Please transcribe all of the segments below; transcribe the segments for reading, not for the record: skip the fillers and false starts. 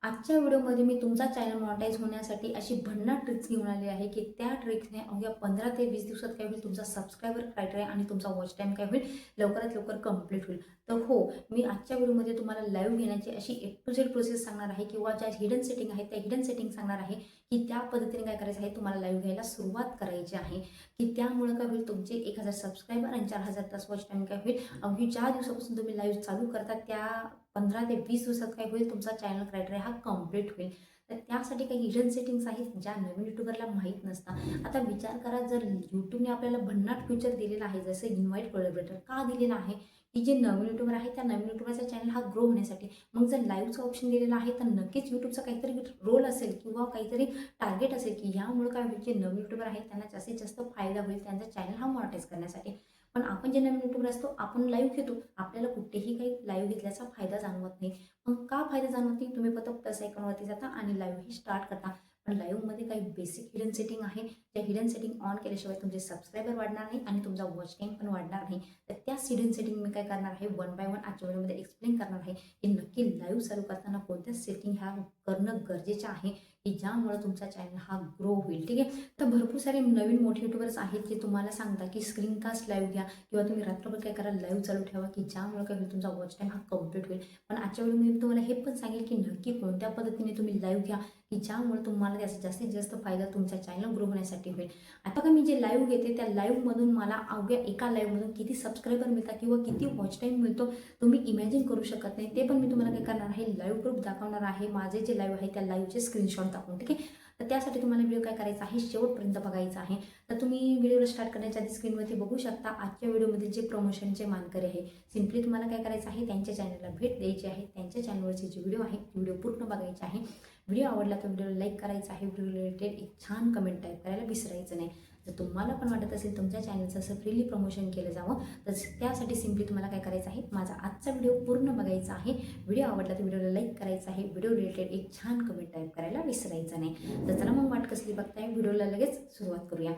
आजच्या व्हिडिओमध्ये मी तुमचा चॅनल मॉनिटाईज होण्यासाठी अशी भन्नाट ट्रिक्स घेऊन आली आहे की त्या ट्रिक्सने अवघ्या 15 ते 20 दिवसात काय होईल, तुमचा सबस्क्रायबर क्रायटेरिया आणि तुमचा वॉच टाईम काय होईल, लवकरात लवकर कंप्लीट होईल. तर हो, मी आजच्या व्हिडिओमध्ये तुम्हाला लाईव्ह घेण्याची अशी ए टू झेड प्रोसेस सांगणार आहे किंवा ज्या हिडन सेटिंग आहेत त्या हिडन सेटिंग सांगणार आहे की त्या पद्धतीने काय करायचं आहे, तुम्हाला लाईव्ह घ्यायला सुरुवात करायची आहे की त्यामुळे काय होईल, तुमचे 1000 सबस्क्रायबर आणि 4000 तास वॉच टाईम काय होईल, अवघी ज्या दिवसापासून तुम्ही लाईव्ह चालू करता त्या 15 ते 20 दिवसात काय होईल, तुमचा चॅनल क्रायटेरिया हा कंप्लीट होईल. तर त्यासाठी काही हिडन सेटिंग्स आहेत ज्या नवीन युट्यूबरला माहीत नसतात. आता विचार करा, जर यूट्यूबने आपल्याला भन्नाट फ्युचर दिलेला आहे, जसं इन्व्हाइट कोलॅबोरेटर का दिलेला आहे की जे नवीन युट्यूबर आहे त्या नवीन युट्यूबरचा चॅनल हा ग्रो होण्यासाठी. मग जर लाईव्हचं ऑप्शन दिलेलं आहे तर नक्कीच यूट्यूबचा काहीतरी रोल असेल किंवा काहीतरी टार्गेट असेल की ह्यामुळे काय होईल, जे नवीन युट्यूबर आहेत त्यांना जास्तीत जास्त फायदा होईल त्यांचा चॅनल हा मॉनिटाईज करण्यासाठी. पण आपण जे नवीन युट्यूबर असतो आपण लाईव्ह घेतो, आपल्याला कुठेही काही लाईव्ह घेतल्याचा फायदा जाणवत नाही. मग का फायदा जाणवत नाही, तुम्ही फक्त प्लस आयकॉनवरती जाता आणि लाईव्ह ही स्टार्ट करता. पण लाईव्हमध्ये काही बेसिक हिडन सेटिंग आहे, त्या हिडन सेटिंग ऑन केल्याशिवाय तुमचे सबस्क्रायबर वाढणार नाही आणि तुमचा वॉच टाईम पण वाढणार नाही. तर त्या हिडन सेटिंग मी काय करणार आहे, वन बाय वन आजच्या व्हिडिओमध्ये एक्सप्लेन करणार आहे की नक्की लाईव्ह चालू करताना कोणत्या सेटिंग ह्या करणं गरजेचं आहे की ज्यामुळे तुमचा चॅनल हा ग्रो होईल. ठीक आहे, तर भरपूर सारे नवीन मोठे युट्यूबर्स आहेत जे तुम्हाला सांगता की स्क्रीनकास्ट लाईव्ह घ्या किंवा तुम्ही रात्रभर काय करा, लाईव्ह चालू ठेवा की ज्यामुळे काय होईल, तुमचा वॉच टाईम हा कंप्लीट होईल. पण आजच्या व्हिडिओमध्ये मी तुम्हाला हे पण सांगेल की नक्की कोणत्या पद्धतीने तुम्ही लाईव्ह घ्या की ज्यामुळे तुम्हाला त्याचा जास्तीत जास्त फायदा तुमच्या चॅनल ग्रो होण्यासाठी होईल. आता का मी जे लाईव्ह घेते त्या लाईव्हमधून मला अवघ्या एका लाईव्हमधून किती सबस्क्रायबर मिळतात किंवा किती वॉच टाईम मिळतो तुम्ही इमॅजिन करू शकत नाही. ते पण मी तुम्हाला काय करणार आहे, लाईव्ह प्रूफ दाखवणार आहे. माझे जे लाईव्ह आहे त्या लाईव्हचे स्क्रीनशॉट दाखवून. ठीक आहे, तर त्यासाठी तुम्हाला व्हिडिओ काय करायचा आहे, शेवटपर्यंत बघायचा आहे. तर तुम्ही व्हिडिओला स्टार्ट करण्याच्या आधी स्क्रीनवरती बघू शकता आजच्या व्हिडिओमध्ये जे प्रमोशनचे मानकरी आहे. सिम्पली तुम्हाला काय करायचं आहे, त्यांच्या चॅनलला भेट द्यायची आहे. त्यांच्या चॅनलवरचे जे व्हिडिओ आहे व्हिडिओ पूर्ण बघायचे आहे. व्हिडिओ आवडला तर व्हिडिओला लाईक करायचा आहे. व्हिडिओ रिलेटेड एक छान कमेंट टाईप करायला विसरायचं नाही. जर तुम्हाला पण वाटत असेल तुमच्या चॅनलचं असं फ्रीली प्रमोशन केलं जावं तर त्यासाठी सिम्पली तुम्हाला काय करायचं आहे, माझा आजचा व्हिडिओ पूर्ण बघायचा आहे. व्हिडिओ आवडला तर व्हिडिओला लाईक करायचा आहे. व्हिडिओ रिलेटेड एक छान कमेंट टाईप करायला विसरायचं नाही. तर चला मग वाट कसली बघताय, व्हिडिओला लगेच सुरुवात करूया.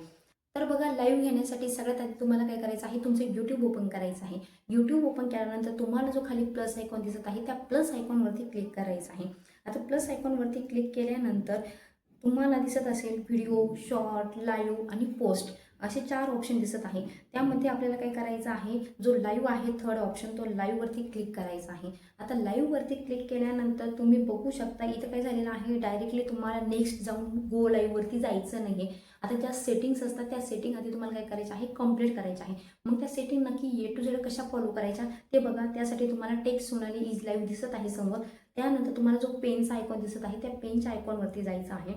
तर बघा, लाईव्ह घेण्यासाठी सगळ्यात आधी तुम्हाला काय करायचं आहे, तुमचं यूट्यूब ओपन करायचं आहे. यूट्यूब ओपन केल्यानंतर तुम्हाला जो खाली प्लस आयकॉन दिसत आहे त्या प्लस आयकॉनवरती क्लिक करायचं आहे. आता प्लस आयकॉनवरती क्लिक केल्यानंतर तुम्हाला दिसत असेल व्हिडिओ, शॉर्ट, लाईव्ह आणि पोस्ट असे 4 ऑप्शन दिसत आहे. त्यामध्ये आपल्याला काय करायचं आहे, जो लाईव्ह आहे थर्ड ऑप्शन तो लाईव्हवरती क्लिक करायचा आहे. आता लाईव्हवरती क्लिक केल्यानंतर तुम्ही बघू शकता इथं काय झालेलं आहे, डायरेक्टली तुम्हाला नेक्स्ट जाऊन गो लाईव्हवरती जायचं नाही. आता ज्या सेटिंग्स असतात त्या सेटिंग आधी तुम्हाला काय करायचं आहे, कंप्लीट करायच्या आहे. मग त्या सेटिंग नक्की ए टू झेड कशा फॉलो करायच्या ते बघा. त्यासाठी तुम्हाला टेक्स्ट सोनाली इज लाईव्ह दिसत आहे समोर. त्यानंतर तुम्हाला जो पेनचा आयकॉन दिसत आहे त्या पेनच्या आयकॉनवरती जायचं आहे.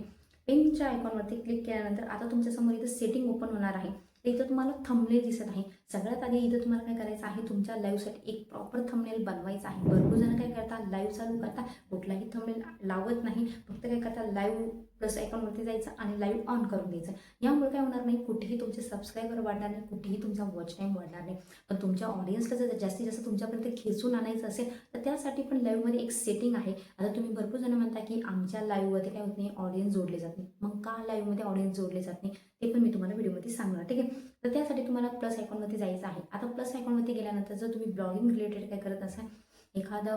पेनच्या आयकॉनवरती क्लिक केल्यानंतर आता तुमच्यासमोर इथं सेटिंग ओपन होणार आहे. तर इथं तुम्हाला थंबनेल दिसत आहे. सगळ्यात आधी इथं तुम्हाला काय करायचं आहे, तुमच्या लाईव्हसाठी एक प्रॉपर थंबनेल बनवायचा आहे. भरपूर जण काय करतात, लाईव्ह चालू करता कुठलाही थंबनेल लावत नाही, फक्त काय करतात, लाईव्ह प्लस आयकॉनवरती जायचं आणि लाईव्ह ऑन करून द्यायचं. यामुळे काय होणार नाही, कुठेही तुमचे सबस्क्रायबर वाढणार नाही, कुठेही तुमचा वॉच टाईम वाढणार नाही. पण तुमच्या ऑडियन्सला जर जास्तीत जास्त तुमच्यापर्यंत खेचून आणायचं असेल तर त्यासाठी पण लाईव्हमध्ये एक सेटिंग आहे. आता तुम्ही भरपूर जण म्हणता की आमच्या लाईव्हमध्ये काय होत नाही, ऑडियन्स जोडले जात नाही. मग का लाईव्हमध्ये ऑडियन्स जोडले जात नाही ते पण मी तुम्हाला व्हिडिओमध्ये सांगणार. ठीक आहे, तर त्यासाठी तुम्हाला प्लस आयकॉनवरती जायचं आहे. आता प्लस आयकॉनवरती गेल्यानंतर जर तुम्ही ब्लॉगिंग रिलेटेड काय करत असाल, एखादा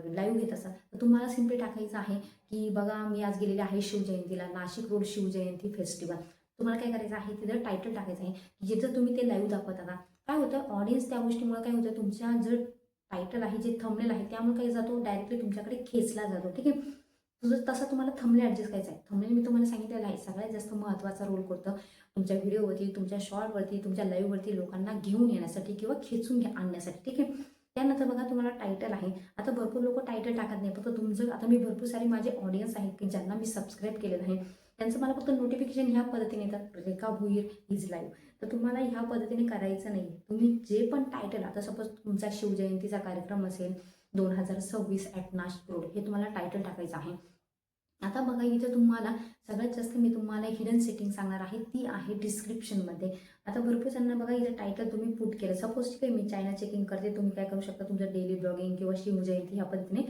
लाईव्ह घेत असाल तर तुम्हाला सिम्पली टाकायचं आहे की बघा मी आज गेलेले आहे शिवजयंतीला, नाशिक रोड शिवजयंती फेस्टिवल. तुम्हाला काय करायचं आहे, तिथं टायटल टाकायचं आहे की जिथं तुम्ही ते लाईव्ह दाखवत आता. काय होतं, ऑडियन्स त्या गोष्टीमुळे काय होतं, तुमच्या जर टायटल आहे जे थंबनेल आहे त्यामुळे काय जातो, डायरेक्टली तुमच्याकडे खेचला जातो. ठीक आहे, तुझं तसं तुम्हाला थंबनेल ॲडजस्ट करायचं आहे. थंबनेल मी तुम्हाला सांगितलेलं आहे सगळ्यात जास्त महत्त्वाचा रोल करतं तुमच्या व्हिडिओवरती, तुमच्या शॉर्टवरती, तुमच्या लाईव्हवरती लोकांना घेऊन येण्यासाठी किंवा खेचून आणण्यासाठी. ठीक आहे, त्यानंतर बघा तुम्हाला टायटल आहे. आता भरपूर लोक टायटल टाकत नाही, फक्त तुमचं आता मी भरपूर सारे माझे ऑडियन्स आहेत की ज्यांना मी सबस्क्राईब केलेलं आहे त्यांचं मला फक्त नोटिफिकेशन ह्या पद्धतीने येतात, रेखा भोईर इज लाईव्ह. तर तुम्हाला ह्या पद्धतीने करायचं नाही. तुम्ही जे पण टायटल, आता सपोज तुमचा शिवजयंतीचा कार्यक्रम असेल 2026 ॲट नाशिक रोड, हे तुम्हाला टायटल टाकायचं आहे. आता बघा इथे तुम्हाला सगळ्यात जास्त मी तुम्हाला हिडन सेटिंग सांगणार आहे, ती आहे डिस्क्रिप्शनमध्ये. आता भरपूर जणांना बघा इथं टायटल तुम्ही पुट केलं, सपोज ठीक आहे मी चायना चेकिंग करते, तुम्ही काय करू शकता, तुमचं डेली ब्लॉगिंग किंवा शिवजयंती ह्या पद्धतीने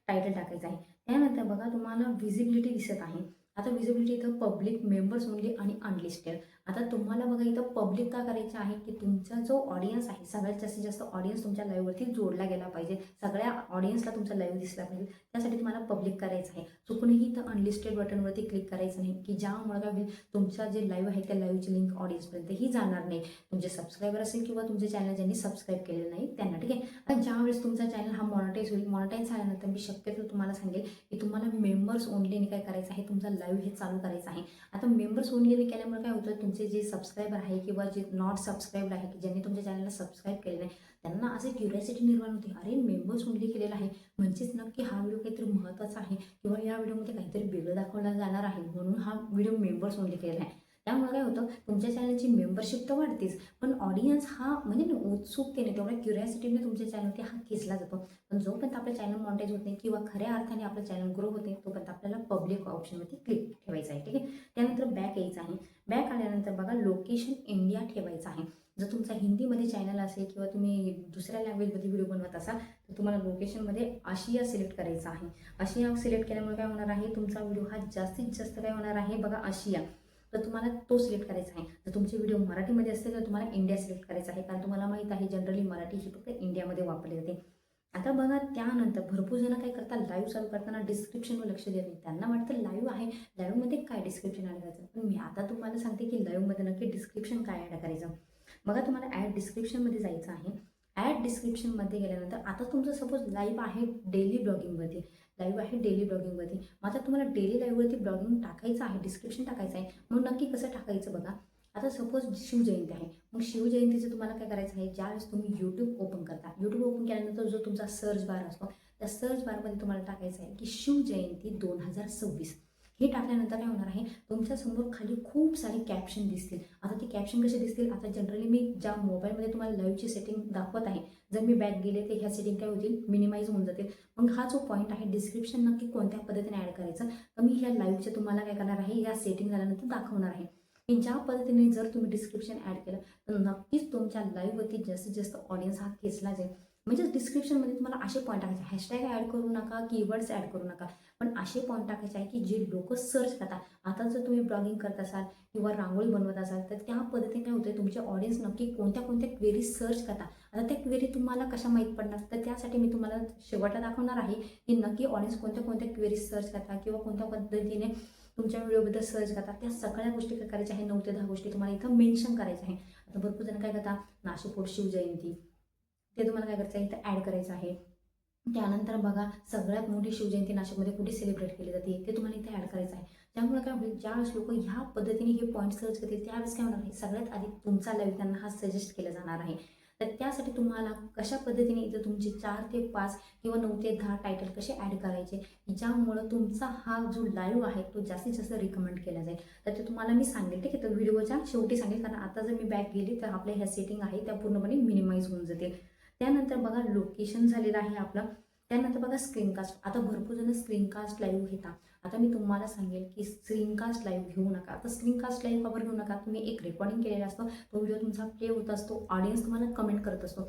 टायटल टाकायचं आहे. त्यानंतर बघा तुम्हाला व्हिजिबिलिटी दिसत आहे. आता व्हिजिबिलिटी इथं पब्लिक, मेंबर्स ओनली आणि अनलिस्टेड. आता तुम्हाला बघा इथं पब्लिक का करायचं आहे, की तुमचा जो ऑडियन्स आहे सगळ्यात जास्तीत जास्त ऑडियन्स तुमच्या लाईव्हवरती जोडला गेला पाहिजे. सगळ्या ऑडियन्सला तुमचा लाईव्ह दिसला पाहिजे. त्यासाठी तुम्हाला पब्लिक करायचं आहे. चुकूनही इथं अनलिस्टेड बटनवरती क्लिक करायचं नाही, की ज्यामुळे काय होईल, तुमचा जे लाईव्ह आहे त्या लाईव्हची लिंक ऑडियन्सपर्यंतही जाणार नाही. तुमचे सबस्क्रायबर असेल किंवा तुमचे चॅनल ज्यांनी सबस्क्राईब केलेलं नाही त्यांना. ठीक आहे. आता ज्यावेळेस तुमचा चॅनल हा मॉनिटाईज होईल, मॉनिटाईज झाल्यानंतर मी शक्यतो तुम्हाला सांगेल की तुम्हाला मेंबर्स ओनलीने काय करायचं आहे, तुमचा लाईव्ह हे चालू करायचं आहे. आता मेंबर्स ओनलीने केल्यामुळे काय होतं, तुमचे जे सबस्क्रायबर आहे किंवा जे नॉट सबस्क्राईब्ड आहे, की ज्यांनी तुमच्या चॅनलला सबस्क्राईब केलेलं आहे, त्यांना असे क्युरियोसिटी निर्माण होते, अरे मेंबर्स ओनली केलेला आहे म्हणजेच नक्की हा व्हिडिओ काहीतरी महत्त्वाचा आहे किंवा या व्हिडिओमध्ये काहीतरी वेगळं दाखवलं जाणार आहे, म्हणून हा व्हिडिओ मेंबर्स ओनली केलेला आहे. त्यामुळे काय होतं, तुमच्या चॅनलची मेंबरशिप तर वाढतेच, पण ऑडियन्स हा म्हणजे उत्सुकतेने तेवढ्या क्युरियोसिटीने तुमच्या चॅनलवरती हा खेचला जातो. पण जोपर्यंत आपलं चॅनल मॉनिटाईज होत नाही किंवा खऱ्या अर्थाने आपलं चॅनल ग्रो होते, तोपर्यंत आपल्याला पब्लिक ऑप्शनवरती क्लिक ठेवायचं आहे. ठीक आहे. त्यानंतर बॅक यायचं आहे. बॅक आल्यानंतर बघा लोकेशन इंडिया ठेवायचं आहे. जर तुमचा हिंदीमध्ये चॅनल असेल किंवा तुम्ही दुसऱ्या लँग्वेजमध्ये व्हिडिओ बनवत असाल तर तुम्हाला लोकेशनमध्ये आशिया सिलेक्ट करायचा आहे. आशिया सिलेक्ट केल्यामुळे काय होणार आहे, तुमचा व्हिडिओ हा जास्तीत जास्त काय होणार आहे बघा आशिया, तर तुम्हाला तो सिलेक्ट करायचा आहे. जर तुमचे व्हिडिओ मराठीमध्ये असतील तर तुम्हाला इंडिया सिलेक्ट करायचा आहे, कारण तुम्हाला माहीत आहे जनरली मराठी ही फक्त इंडियामध्ये वापरली जाते. आता बघा त्यानंतर भरपूर जण काय करतात, लाईव्ह चालू करताना डिस्क्रिप्शनवर लक्ष देत नाही. त्यांना वाटतं लाईव्ह आहे, लाईव्हमध्ये काय डिस्क्रिप्शन ॲड करायचं. पण मी आता तुम्हाला सांगते की लाईव्हमध्ये नक्की डिस्क्रिप्शन काय ॲड करायचं. बघा तुम्हाला ॲड डिस्क्रिप्शनमध्ये जायचं आहे. ॲड डिस्क्रिप्शनमध्ये गेल्यानंतर आता तुमचं सपोज लाईव्ह आहे डेली ब्लॉगिंगवरती, लाईव्ह आहे डेली ब्लॉगिंगवरती, मग आता तुम्हाला डेली लाईव्हवरती ब्लॉगिंग टाकायचं आहे, डिस्क्रिप्शन टाकायचं आहे. मग नक्की कसं टाकायचं बघा. आता सपोज शिवजयंती आहे, मग शिवजयंतीचं तुम्हाला काय करायचं आहे, ज्यावेळेस तुम्ही यूट्यूब ओपन करता, यूट्यूब ओपन केल्यानंतर जो तुमचा सर्च बार असतो त्या सर्च बारमध्ये तुम्हाला टाकायचं आहे की शिवजयंती 2026. हे टाकल्यानंतर काय होणार आहे, तुमच्यासमोर खाली खूप सारे कॅप्शन दिसतील. आता ते कॅप्शन कसे दिसतील, आता जनरली मी ज्या मोबाईलमध्ये तुम्हाला लाईव्हची सेटिंग दाखवत आहे, जर मी बॅक गेले तर ह्या सेटिंग काय होतील, मिनिमाइज होऊन जातील. मग हा जो पॉईंट आहे डिस्क्रिप्शन नक्की कोणत्या पद्धतीने ॲड करायचं, तर मी ह्या लाईव्हचे तुम्हाला काय करणार आहे, या सेटिंग झाल्यानंतर दाखवणार आहे की ज्या पद्धतीने जर तुम्ही डिस्क्रिप्शन ॲड केलं तर नक्कीच तुमच्या लाईव्हवरती जास्तीत जास्त ऑडियन्स हा खेचला जाईल. म्हणजे डिस्क्रिप्शनमध्ये तुम्हाला असे पॉईंट टाकायचे, हॅशटॅग ॲड करू नका, कीवर्ड्स ॲड करू नका, पण असे पॉईंट टाकायचे आहे की जे लोक सर्च करतात. आता जर तुम्ही ब्लॉगिंग करत असाल किंवा रांगोळी बनवत असाल तर त्या पद्धतीने काय होतं, तुमचे ऑडियन्स नक्की कोणत्या कोणत्या क्वेरी सर्च करतात. आता त्या क्वेरी तुम्हाला कशा माहीत पडणार, तर त्यासाठी मी तुम्हाला शेवटला दाखवणार आहे की नक्की ऑडियन्स कोणत्या कोणत्या क्वेरी सर्च करतात किंवा कोणत्या पद्धतीने तुमच्या व्हिडिओबद्दल सर्च करतात. त्या सगळ्या गोष्टी काय करायच्या आहे, 9 ते 10 गोष्टी तुम्हाला इथं मेन्शन करायच्या आहे. आता भरपूर जण काय करतात, नाशिक पोट शिवजयंती, ते तुम्हाला काय करायचं आहे, इथं ॲड करायचं आहे. त्यानंतर बघा सगळ्यात मोठी शिवजयंती नाशिकमध्ये कुठे सेलिब्रेट केली जाते ते तुम्हाला इथे ॲड करायचं आहे. त्यामुळे काय होईल, ज्यावेळेस लोक ह्या पद्धतीने हे पॉईंट सर्च करतील त्यावेळेस काय होणार आहे, सगळ्यात आधी तुमचा लाईव्ह त्यांना हा सजेस्ट केला जाणार आहे. तर त्यासाठी तुम्हाला कशा पद्धतीने इथं तुमचे 4 ते 5 किंवा 9 ते 10 टायटल कसे ॲड करायचे, ज्यामुळं तुमचा हा जो लाईव्ह आहे तो जास्तीत जास्त रिकमेंड केला जाईल. तर ते तुम्हाला मी सांगेल. ठीक आहे. तर व्हिडिओच्या शेवटी सांगेल, कारण आता जर मी बॅक गेली तर आपल्या ह्या सेटिंग आहे त्या पूर्णपणे मिनिमाइज होऊन जातील. त्यानंतर बघा लोकेशन झालेलं आहे आपलं. त्यानंतर बघा स्क्रीनकास्ट. आता भरपूर जण स्क्रीनकास्ट लाईव्ह घेता. आता मी तुम्हाला सांगेल की स्क्रीनकास्ट लाईव्ह घेऊ नका. आता स्क्रीनकास्ट लाईव्ह कवर घेऊ नका. तुम्ही एक रेकॉर्डिंग केलेला असतो, तो व्हिडिओ तुमचा प्ले होत असतो, ऑडियन्स तुम्हाला कमेंट करत असतो,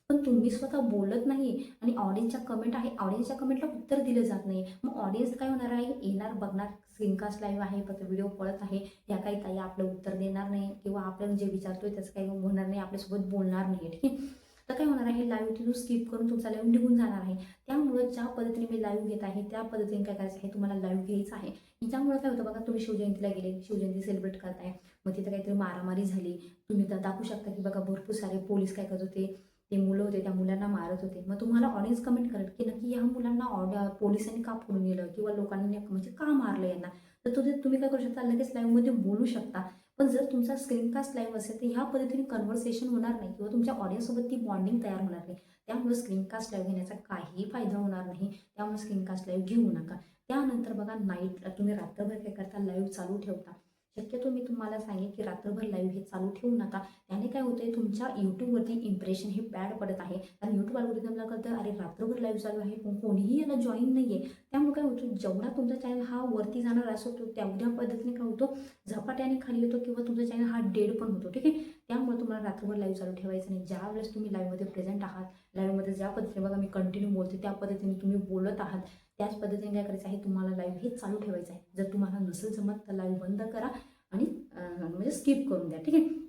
पण तुम्ही स्वतः बोलत नाही आणि ऑडियन्सच्या कमेंट आहे, ऑडियन्सच्या कमेंटला उत्तर दिलं जात नाही. मग ऑडियन्स काय होणार आहे, येणार बघणार स्क्रीनकास्ट लाईव्ह आहे फक्त व्हिडिओ पळत आहे, या काही ताई आपलं उत्तर देणार नाही किंवा आपण जे विचारतोय त्याचं काही होणार नाही, आपल्यासोबत बोलणार नाही. ठीक आहे. तर काय होणार आहे, लाईव्ह तिथून स्किप करून तुमचा लाईव्ह निघून जाणार आहे. त्यामुळे ज्या पद्धतीने मी लाईव्ह घेत आहे त्या पद्धतीने काय करायचं आहे, तुम्हाला लाईव्ह घ्यायचं आहे. त्यामुळे काय होतं बघा, तुम्ही शिवजयंतीला गेले, शिवजयंती सेलिब्रेट करताय, मग तिथं काहीतरी मारामारी झाली, तुम्ही तर दाखवू शकता की बघा भरपूर सारे पोलीस काय करत होते, ते मुलं होते त्या मुलांना मारत होते. मग तुम्हाला ऑडियन्स कमेंट करेल की नक्की या मुलांना पोलिसांनी का फोडून गेलं किंवा लोकांनी म्हणजे का मारलं यांना. तर तुम्ही काय करू शकता, लगेच लाईव्हमध्ये बोलू शकता. पण जर तुमचा स्क्रीनकास्ट लाईव्ह असेल तर ह्या पद्धतीने कन्व्हर्सेशन होणार नाही किंवा तुमच्या ऑडियन्ससोबत ती बॉन्डिंग तयार होणार नाही. त्यामुळे स्क्रीनकास्ट लाईव्ह घेण्याचा काहीही फायदा होणार नाही. त्यामुळे स्क्रीनकास्ट लाईव्ह घेऊ नका. त्यानंतर बघा नाईटला तुम्ही रात्रभर काय करता, लाईव्ह चालू ठेवता. शक्यतो मी तुम्हाला सांगेन की रात्रभर लाईव्ह हे चालू ठेवू नका. त्याने काय होतंय, तुमच्या यूट्यूबवरती इम्प्रेशन हे बॅड पडत आहे. आणि यूट्यूब अल्गोरिदमला कळतं अरे रात्रभर लाईव्ह चालू आहे पण कोणीही याला जॉईन नाही आहे. त्यामुळे काय होतं, जेवढा तुमचा चॅनल हा वरती जाणार असतो तेवढ्या पद्धतीने काय होतो, झपाट्याने खाली येतो किंवा तुमचा चॅनल हा डेड पण होतो. ठीक आहे. त्यामुळे तुम्हाला रात्रभर लाईव्ह चालू ठेवायचं नाही. ज्या वेळेस तुम्ही लाईव्हमध्ये प्रेझेंट आहात, लाईव्हमध्ये ज्या पद्धतीने बघा मी कंटिन्यू बोलते त्या पद्धतीने तुम्ही बोलत आहात, त्याच पद्धतीने काय करायचं आहे, तुम्हाला लाईव्ह हे चालू ठेवायचं आहे. जर तुम्हाला नसेल जमत तर लाईव्ह बंद करा आणि म्हणजे स्किप करून द्या. ठीक आहे.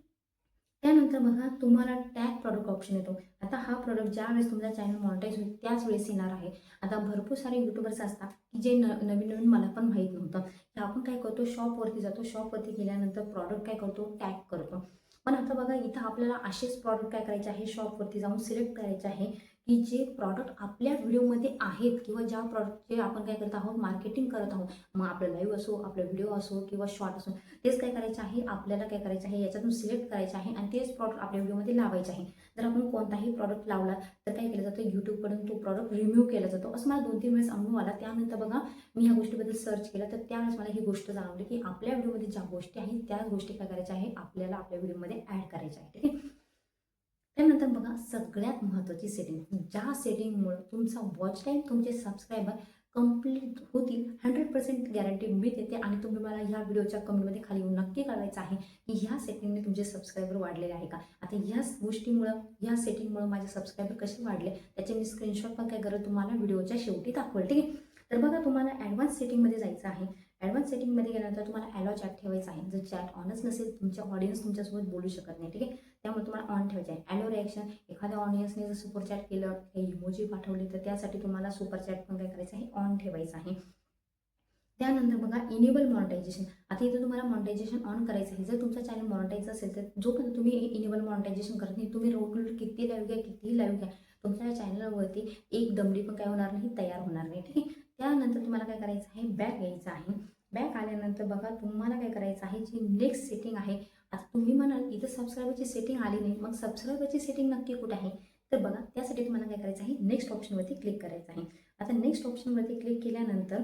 त्यानंतर बघा तुम्हाला टॅग प्रॉडक्ट ऑप्शन येतो. आता हा प्रॉडक्ट ज्यावेळेस तुमचा चॅनल मॉनिटाईज होईल त्याच वेळेस येणार आहे. आता भरपूर सारे यूट्यूबर्स असतात की जे नवीन मला पण माहीत नव्हतं की आपण काय करतो, शॉपवरती जातो, शॉपवरती गेल्यानंतर प्रॉडक्ट काय करतो, टॅग करतो. पण आता बघा इथं आपल्याला असेच प्रॉडक्ट काय करायचे आहे, शॉपवरती जाऊन सिलेक्ट करायचे आहे की जे प्रॉडक्ट आपल्या व्हिडिओमध्ये आहेत किंवा ज्या प्रॉडक्टचे आपण काय करत आहोत, मार्केटिंग करत आहोत. मग आपलं लाईव्ह असो, आपला व्हिडिओ असो किंवा शॉर्ट असो, तेच काय करायचं आहे, आपल्याला काय करायचं आहे, याच्यातून सिलेक्ट करायचं आहे आणि तेच प्रॉडक्ट आपल्या व्हिडिओमध्ये लावायचे आहे. जर आपण कोणताही प्रॉडक्ट लावला तर काय केलं जातं, यूट्यूबकडून तो प्रॉडक्ट रिम्यूव्ह केला जातो. असं मला 2-3 वेळेस अनुभव आला. त्यानंतर बघा मी ह्या गोष्टीबद्दल सर्च केलं तर त्यावेळेस मला ही गोष्ट जाणवली की आपल्या व्हिडिओमध्ये ज्या गोष्टी आहेत त्याच गोष्टी काय करायच्या आहे, आपल्याला आपल्या व्हिडिओमध्ये ॲड करायच्या आहे. ठीक आहे. त्यानंतर बघा सगळ्यात महत्त्वाची सेटिंग, ज्या सेटिंगमुळे तुमचा वॉच टाईम, तुमचे सबस्क्रायबर कंप्लीट होतील 100% गॅरंटी मी देते. आणि तुम्ही मला ह्या व्हिडिओच्या कमेंटमध्ये खाली येऊन नक्की कळवायचं आहे की ह्या सेटिंगने तुमचे सबस्क्रायबर वाढलेले आहे का. आता ह्याच गोष्टीमुळं, ह्या सेटिंगमुळं माझे सबस्क्रायबर कसे वाढले त्याचे मी स्क्रीनशॉट पण काय करत तुम्हाला व्हिडिओच्या शेवटी दाखवेल. ठीक आहे. तर बघा तुम्हाला ॲडव्हान्स सेटिंगमध्ये जायचं आहे. ॲडव्हान्स सेटिंगमध्ये गेल्यानंतर तुम्हाला ॲलो चॅट ठेवायचं आहे. जर चॅट ऑनच नसेल, तुमच्या ऑडियन्स तुमच्यासोबत बोलू शकत नाही. ठीक आहे. त्यामुळे तुम्हाला ऑन ठेवायचे आहे. ॲलो रिॲक्शन, एखाद्या ऑडियन्सने जर सुपर चॅट केलं, काही इमोजी पाठवले तर त्यासाठी तुम्हाला सुपर चॅट पण काय करायचं आहे, ऑन ठेवायचं आहे. त्यानंतर बघा इनेबल मॉनिटायझेशन. आता इथं तुम्हाला मॉनिटायझेशन ऑन करायचं आहे. जर तुमचा चॅनल मॉनिटाईज असेल तर जोपर्यंत तुम्ही इनेबल मॉनिटायझेशन करत नाही, तुम्ही रोज किती लाईव्ह घ्या, कितीही लाईव्ह घ्या, तुमच्या चॅनलवरती एक दमडी पण काय होणार नाही, तयार होणार नाही. ठीक आहे. त्यानंतर तुम्हाला काय करायचं आहे, बॅक यायचं आहे. बॅक आल्यानंतर बघा तुम्हाला काय करायचं आहे, जी नेक्स्ट सेटिंग आहे. आता तुम्ही म्हणाल इथं सबस्क्रायबरची सेटिंग आली नाही, मग सबस्क्रायबरची सेटिंग नक्की कुठे आहे, तर बघा त्यासाठी तुम्हाला काय करायचं आहे, नेक्स्ट ऑप्शनवरती क्लिक करायचं आहे. आता नेक्स्ट ऑप्शनवरती क्लिक केल्यानंतर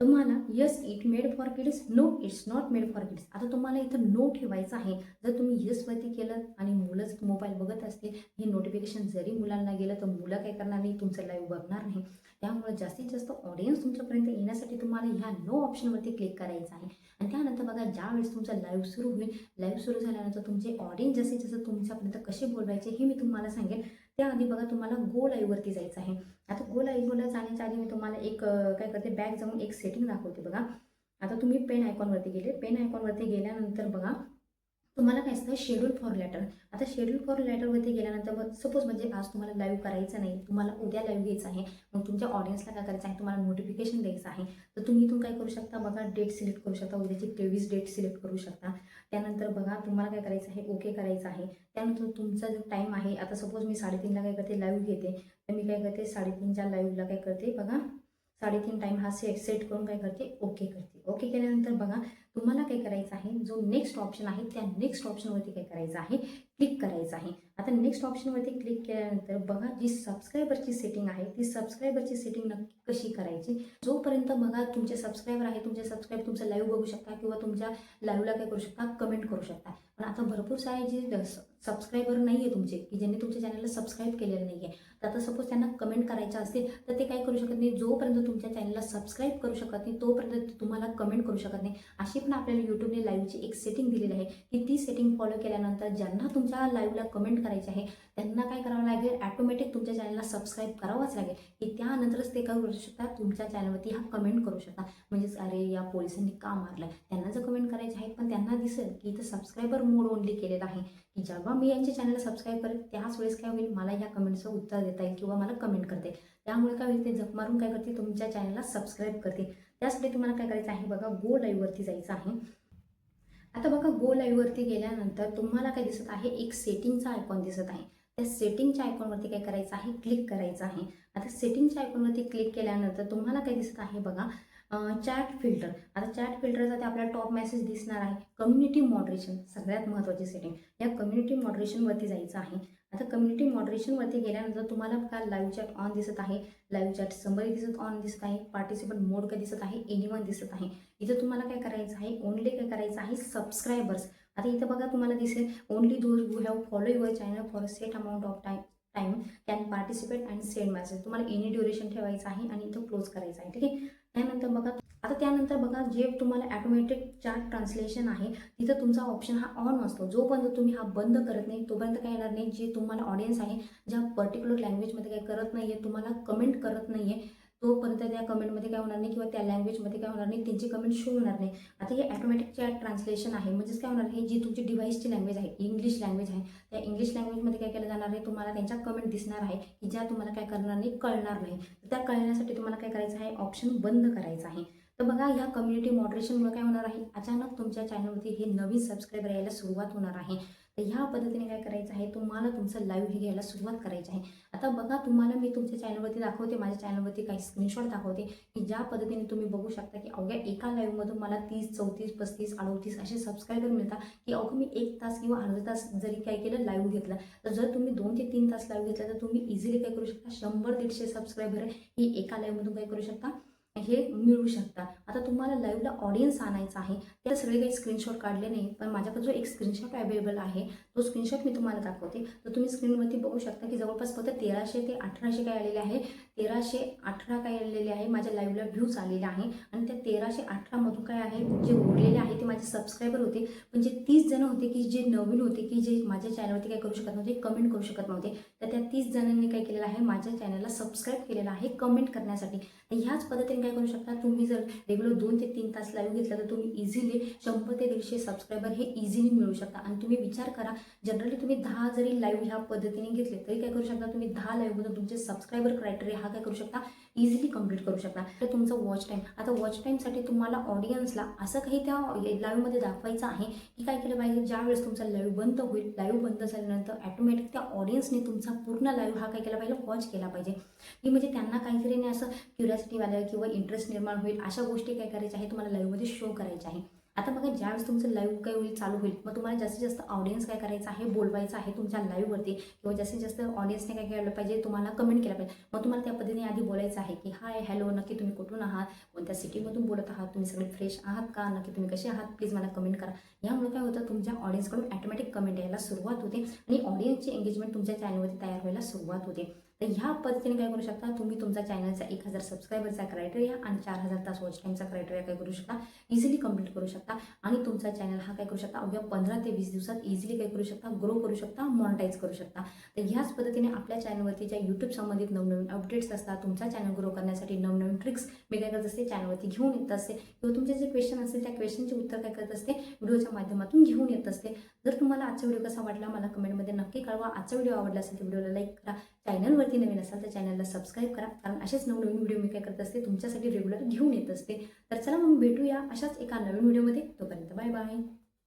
तुम्हाला yes it made for kids, no it's not made for kids. आता तुम्हाला इथं नो ठेवायचं आहे. जर तुम्ही येसवरती केलं आणि मुलंच मोबाईल बघत असतील, हे नोटिफिकेशन जरी मुलांना गेलं तर मुलं काय करणार नाही, तुमचं लाईव्ह बघणार नाही. त्यामुळे जास्तीत जास्त ऑडियन्स तुमच्यापर्यंत येण्यासाठी तुम्हाला ह्या नो ऑप्शनवरती क्लिक करायचं आहे. आणि त्यानंतर बघा ज्यावेळेस तुमचं लाईव्ह सुरू होईल, लाईव्ह सुरू झाल्यानंतर तुमचे ऑडियन्स जास्तीत जास्त तुमच्यापर्यंत कसे बोलवायचे हे मी तुम्हाला सांगेन. त्याआधी बघा तुम्हाला गो लाईव्हवरती जायचं आहे. आता गो लाईव्हला जाण्याच्या आधी मी तुम्हाला एक काय करते, बॅक जाऊन एक सेटिंग दाखवते बघा. आता तुम्ही पेन आयकॉनवरती गेले, पेन आयकॉनवरती गेल्यानंतर बघा तुम्हाला काय असतं, शेड्यूल फॉर लेटर. आता शेड्यूल फॉर लेटरवरती गेल्यानंतर मग सपोज म्हणजे आज तुम्हाला लाईव्ह करायचं नाही, तुम्हाला उद्या लाईव्ह घ्यायचं आहे, मग तुमच्या ऑडियन्सला काय करायचं आहे, तुम्हाला नोटिफिकेशन द्यायचं आहे. तर तुम्ही इथून काय करू शकता बघा, डेट सिलेक्ट करू शकता, उद्याची 23 डेट सिलेक्ट करू शकता. त्यानंतर बघा तुम्हाला काय करायचं आहे, ओके करायचं आहे. त्यानंतर तुमचा जो टाईम आहे, आता सपोज मी 3:30ला काय करते, लाईव्ह घेते, तर मी काय करते 3:30च्या लाईव्हला काय करते बघा, 3:30 टाईम हा सेट करून काय करते, ओके करते. ओके केल्यानंतर बघा तुम्हाला काय करायचं आहे, जो नेक्स्ट ऑप्शन आहे त्या नेक्स्ट ऑप्शनवरती काय करायचं आहे, क्लिक करायचं आहे. आता नेक्स्ट ऑप्शनवरती क्लिक केल्यानंतर बघा जी सबस्क्रायबरची सेटिंग आहे, ती सबस्क्रायबरची सेटिंग नक्की कशी करायची. जोपर्यंत बघा तुमचे सबस्क्रायबर आहे, तुमचे सबस्क्राईब तुमचं लाईव्ह बघू शकता किंवा तुमच्या लाईव्हला काय करू शकता, कमेंट करू शकता. पण आता भरपूर सारे जे सबस्क्रायबर नाही आहे तुमचे, की ज्यांनी तुमच्या चॅनलला सबस्क्राईब केलेलं नाही आहे, तर आता सपोज त्यांना कमेंट करायचं असतील तर ते काय करू शकत नाही. जोपर्यंत तुमच्या चॅनलला सबस्क्राईब करू शकत नाही तोपर्यंत तुम्हाला कमेंट करू शकत नाही. अशी पण आपल्याला यूट्यूबने लाईव्हची एक सेटिंग दिलेली आहे की ती सेटिंग फॉलो केल्यानंतर ज्यांना तुमच्या लाईव्हला कमेंट करायचे आहे त्यांना काय करावं लागेल, ॲटोमॅटिक तुमच्या चॅनलला सबस्क्राईब करावंच लागेल, की त्यानंतरच ते काय करू शकतात, तुमच्या चॅनलवरती हा कमेंट करू शकता. म्हणजेच अरे या पोलिसांनी का मारलं, त्यांना जर कमेंट करायचे आहेत पण त्यांना दिसेल की इथं सबस्क्रायबर मोड ओनली केलेला आहे, की जेव्हा मी यांच्या चॅनलला सबस्क्राईब करेल त्याच वेळेस काय होईल, मला ह्या कमेंटचं उत्तर देता येईल किंवा मला कमेंट करते. त्यामुळे काय होईल, ते जप मारून काय करते, तुमच्या चॅनलला सबस्क्राईब करते. त्यासाठी तुम्हाला काय करायचं आहे बघा, गो लाईव्हवरती जायचं आहे. आता बघा गो लाईव्हवरती गेल्यानंतर तुम्हाला काय दिसत आहे, एक सेटिंगचा आयकॉन दिसत आहे. त्या सेटिंगच्या आयकॉनवरती काय करायचं आहे, क्लिक करायचं आहे. आता सेटिंगच्या आयकॉनवरती क्लिक केल्यानंतर तुम्हाला काय दिसत आहे बघा, चॅट फिल्टर. आता चॅट फिल्टरचा ते आपल्याला टॉप मेसेज दिसणार आहे. कम्युनिटी मॉडरेशन सगळ्यात महत्त्वाची सेटिंग, या कम्युनिटी मॉडरेशनवरती जायचं आहे. आता कम्युनिटी मॉडरेशनवरती गेल्यानंतर तुम्हाला काय लाईव्ह चॅट ऑन दिसत आहे, लाईव्ह चॅट समरी ऑन दिसत आहे, पार्टिसिपंट मोड काय दिसत आहे, एनीवन दिसत आहे. इथं तुम्हाला काय करायचं आहे, ओनली काय करायचं आहे, सबस्क्रायबर्स. आता इथं बघा तुम्हाला दिसेल only those who have follow your channel for a set amount of time can participate and send message. तुम्हाला एनी ड्युरेशन ठेवायचं आहे आणि इथं क्लोज करायचं आहे. ठीक आहे. त्यानंतर बघा जे तुम्हाला ॲटोमॅटिक चॅट ट्रान्सलेशन आहे तिथं तुमचा ऑप्शन हा ऑन असतो. जोपर्यंत तुम्ही हा बंद करत नाही तोपर्यंत काय येणार नाही. जे तुम्हाला ऑडियन्स आहे ज्या पर्टिक्युलर लँग्वेजमध्ये काय करत नाही आहे, तुम्हाला कमेंट करत नाही आहे, तोपर्यंत त्या कमेंटमध्ये काय होणार नाही किंवा त्या लँग्वेजमध्ये काय होणार नाही, त्यांची कमेंट शो होणार नाही. आता हे ऑटोमॅटिक चॅट ट्रान्सलेशन आहे, म्हणजेच काय होणार आहे, जी तुमची डिव्हाइसची लँग्वेज आहे, इंग्लिश लँग्वेज आहे, त्या इंग्लिश लँग्वेजमध्ये काय केलं जाणार आहे, तुम्हाला त्यांच्या कमेंट दिसणार आहे की ज्या तुम्हाला काय करणार नाही, कळणार नाही. तर त्या कळण्यासाठी तुम्हाला काय करायचं आहे, ऑप्शन बंद करायचं आहे. तर बघा, ह्या कम्युनिटी मॉडरेशनमुळे काय होणार आहे, अचानक तुमच्या चॅनलवरती हे नवीन सबस्क्रायबर यायला सुरुवात होणार आहे. तर ह्या पद्धतीने काय करायचं आहे, तुम्हाला तुमचं लाईव्ह हे घ्यायला सुरुवात करायची आहे. आता बघा, तुम्हाला मी तुमच्या चॅनलवरती दाखवते, माझ्या चॅनलवरती काही स्क्रीनशॉट दाखवते की ज्या पद्धतीने तुम्ही बघू शकता की अवघ्या एका लाईव्हमधून मला 30, 34, 35, 38 असे सबस्क्रायबर मिळतात की अवघं मी 1 तास किंवा अर्धा तास जरी काय केलं, लाईव्ह घेतलं, तर जर तुम्ही 2 ते 3 तास लाईव्ह घेतला तर तुम्ही इझिली काय करू शकता, 100-150 सबस्क्रायबर ही एका लाईव्हमधून काय करू शकता, हे मिळू शकतात. आता तुम्हाला लाईव्हला ऑडियन्स आणायचा आहे, त्या सगळे काही स्क्रीनशॉट काढले नाही, पण माझ्याकडे जो एक स्क्रीनशॉट अवेलेबल आहे तो स्क्रीनशॉट मी तुम्हाला दाखवते. तर तुम्ही स्क्रीनवरती बघू शकता की जवळपास फक्त 1300 ते 1800 काय आलेले आहे, 1318 काय आलेले आहे, माझ्या लाईव्हला व्ह्यूज आलेले आहे. आणि त्या 1318मधून काय आहे, जे उरलेले आहे ते माझे सबस्क्रायबर होते. पण जे 30 जण होते की जे नवीन होते की जे माझ्या चॅनलवरती काय करू शकत नव्हते, कमेंट करू शकत नव्हते, तर त्या 30 जणांनी काय केलेलं आहे, माझ्या चॅनलला सबस्क्राईब केलेलं आहे कमेंट करण्यासाठी. तर ह्याच पद्धतीने काय करू शकता, तुम्ही जर रेग्युलर 2 ते 3 तास लाईव्ह घेतला तर तुम्ही इझिली 100 ते 150 सबस्क्रायबर हे इझिली मिळू शकता. आणि तुम्ही विचार करा, जनरली तुम्ही 10 जरी लाईव्ह ह्या पद्धतीने घेतले तरी काय करू शकता, तुम्ही 10 लाईव्हमधून तुमचे सबस्क्रायबर क्रायटेरिया हा काय करू शकता, इझिली कंप्लीट करू शकता. तर तुमचं वॉच टाईम, आता वॉच टाईमसाठी तुम्हाला ऑडियन्सला असं काही त्या लाईव्हमध्ये दाखवायचं आहे की काय केलं पाहिजे, ज्यावेळेस तुमचा लाईव्ह बंद होईल, लाईव्ह बंद झाल्यानंतर ऑटोमॅटिक त्या ऑडियन्सने तुमचा पूर्ण लाईव्ह हा काय केला पाहिजे, वॉच केला पाहिजे. की म्हणजे त्यांना काहीतरी नाही असं क्युरियासिटी आलं किंवा इंटरेस्ट निर्माण होईल, अशा गोष्टी काय करायच्या आहे, तुम्हाला लाईव्हमध्ये शो करायच्या आहे. आता बघा, ज्यावेळेस तुमचं लाईव्ह काय होईल, चालू होईल, मग तुम्हाला जास्तीत जास्त ऑडियन्स काय करायचं आहे, बोलवायचं आहे तुमच्या लाईव्हवरती, किंवा जास्तीत जास्त ऑडियन्सने काय केलं पाहिजे, तुम्हाला कमेंट केला पाहिजे. मग तुम्हाला त्या पद्धतीने आधी बोलायचं आहे की हाय, हॅलो, नक्की तुम्ही कुठून आहात, कोणत्या सिटीमधून बोलत आहात, तुम्ही सगळे फ्रेश आहात का, नक्की तुम्ही कसे आहात, प्लीज मला कमेंट करा. यामुळे काय होतं, तुमच्या ऑडियन्सकडून ऑटोमॅटिक कमेंट यायला सुरुवात होते आणि ऑडियन्सची एंगेजमेंट तुमच्या चॅनलवरती तयार व्हायला सुरुवात होते. तर ह्या पद्धतीने काय करू शकता, तुम्ही तुमच्या चॅनलचा 1000 सबस्क्रायबरचा क्रायटेरिया आणि 4000 तास वॉच टाईमचा क्रायटेरिया काय करू शकता, इझिली कंप्लीट करू शकता. आणि तुमचा चॅनल हा काय करू शकता, अवघ्या 15 ते 20 दिवसात इझिली काय करू शकता, ग्रो करू शकता, मॉनिटाईज करू शकता. तर ह्याच पद्धतीने आपल्या चॅनलवरती ज्या यूट्यूब संबंधित नवनवीन अपडेट्स असतात, तुमचा चॅनल ग्रो करण्यासाठी नवनवीन ट्रिक्स मी काय करत असते, चॅनलवरती घेऊन येत असते, किंवा तुमचे जे क्वेश्चन असेल त्या क्वेश्चनचे उत्तर काय करत असते, व्हिडिओच्या माध्यमातून घेऊन येत असते. जर तुम्हाला आजचा व्हिडिओ कसा वाटला मला कमेंटमध्ये नक्की कळवा. आजचा व्हिडिओ आवडला असेल तर व्हिडिओला लाईक करा, चॅनलवरती नवीन असाल तर चॅनलला सबस्क्राईब करा, कारण असेच नवनवीन व्हिडिओ मी काय करत असते, तुमच्यासाठी रेग्युलर घेऊन येत असते. तर चला मग भेटूया अशाच एका नवीन व्हिडिओमध्ये. तोपर्यंत बाय बाय.